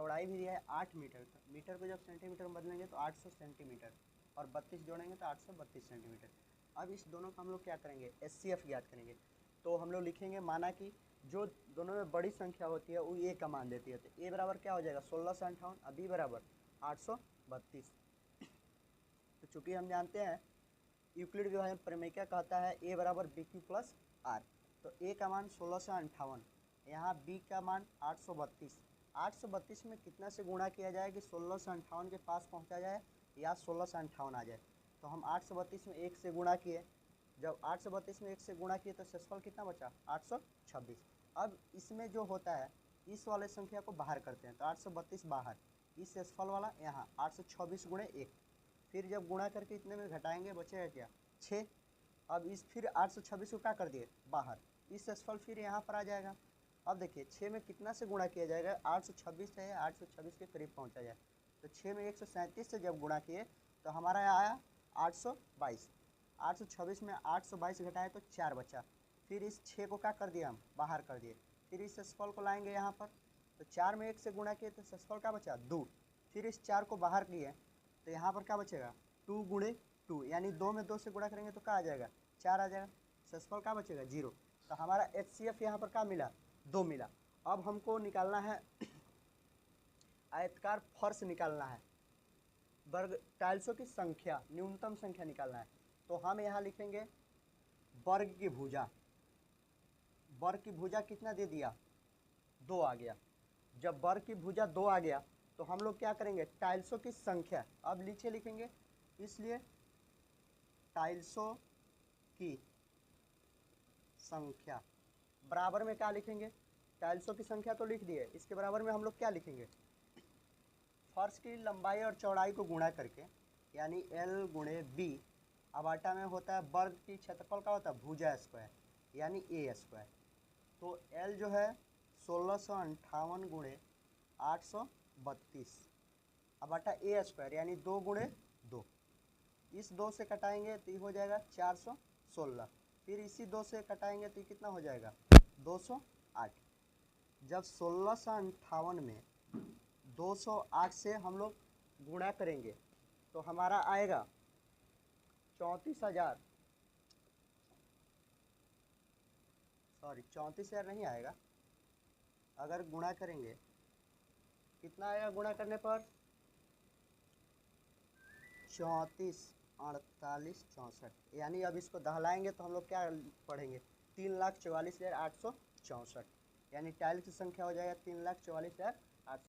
चौड़ाई भी दिया है 8 मीटर का। मीटर को जब सेंटीमीटर में बदलेंगे तो 800 सेंटीमीटर, और 32 जोड़ेंगे तो 832 सेंटीमीटर। अब इस दोनों का हम लोग क्या करेंगे, एचसीएफ ज्ञात करेंगे। तो हम लोग लिखेंगे, माना कि जो दोनों में बड़ी संख्या होती है वो ए का मान देती है, तो ए बराबर क्या हो जाएगा 1658, और बी बराबर 832। तो चूंकि हम जानते हैं यूक्लिड विभाजन प्रमेय क्या कहता है, ए बराबर बी क्यू प्लस आर। तो ए का मान 1658, यहाँ बी का मान 832। 832 में कितना से गुणा किया जाए कि 1658 के पास पहुँचा जाए या 1658 आ जाए। तो हम 832 में 1 से गुणा किए, जब 832 में 1 से गुणा किए तो शेषफल कितना बचा 826। अब इसमें जो होता है इस वाले संख्या को बाहर करते हैं, तो 832 बाहर, इस शेषफल वाला यहाँ 826 गुणे 1, फिर जब गुणा करके इतने में घटाएंगे बचेगा क्या 6। अब इस फिर 826 को क्या कर दिए बाहर, इस शेषफल फिर यहाँ पर आ जाएगा। अब देखिए 6 में कितना से गुणा किया जाएगा, 826 है, 826 के करीब पहुँचा जाए। तो 6 में 137 से जब गुणा किए तो हमारा आया 822। 826 में 822 घटाए तो 4 बचा, फिर इस 6 को क्या कर दिया हम बाहर कर दिए, फिर इस शेषफल को लाएंगे यहाँ पर, तो 4 में 1 से गुणा किए तो शेषफल क्या बचा 2, फिर इस 4 को बाहर किए तो यहाँ पर क्या बचेगा 2 गुणे 2, यानी 2 में 2 से गुणा करेंगे तो क्या आ जाएगा 4 आ जाएगा, शेषफल क्या बचेगा 0। तो हमारा एचसीएफ यहाँ पर क्या मिला 2 मिला। अब हमको निकालना है आयतकार फर्श निकालना है, वर्ग टाइल्सों की संख्या, न्यूनतम संख्या निकालना है। तो हम यहाँ लिखेंगे वर्ग की भुजा। वर्ग की भुजा कितना दे दिया 2 आ गया। जब वर्ग की भुजा 2 आ गया तो हम लोग क्या करेंगे टाइल्सों की संख्या, अब नीचे लिखेंगे, इसलिए टाइल्सों की संख्या बराबर में क्या लिखेंगे, टाइल्सों की संख्या तो लिख दिए, इसके बराबर में हम लोग क्या लिखेंगे फर्श की लंबाई और चौड़ाई को गुणा करके, यानी L गुणे बी। अब आटा में होता है वर्ग की क्षेत्रफल का होता है भुजा स्क्वायर, यानी ए स्क्वायर। तो L जो है 1658 गुणे 832, अब आटा ए स्क्वायर यानी 2 गुणे 2, इस 2 से कटाएंगे तो ये हो जाएगा 416, फिर इसी 2 से कटाएंगे तो ये कितना हो जाएगा 208। जब 1658 में 208 से हम लोग गुणा करेंगे तो हमारा आएगा 34,000, सॉरी 34,000 नहीं आएगा, अगर गुणा करेंगे कितना आएगा गुणा करने पर 34, 48, 64, यानी अब इसको दहलाएंगे तो हम लोग क्या पढ़ेंगे 3,44,864, यानी टाइल की संख्या हो जाएगा 3,44,864।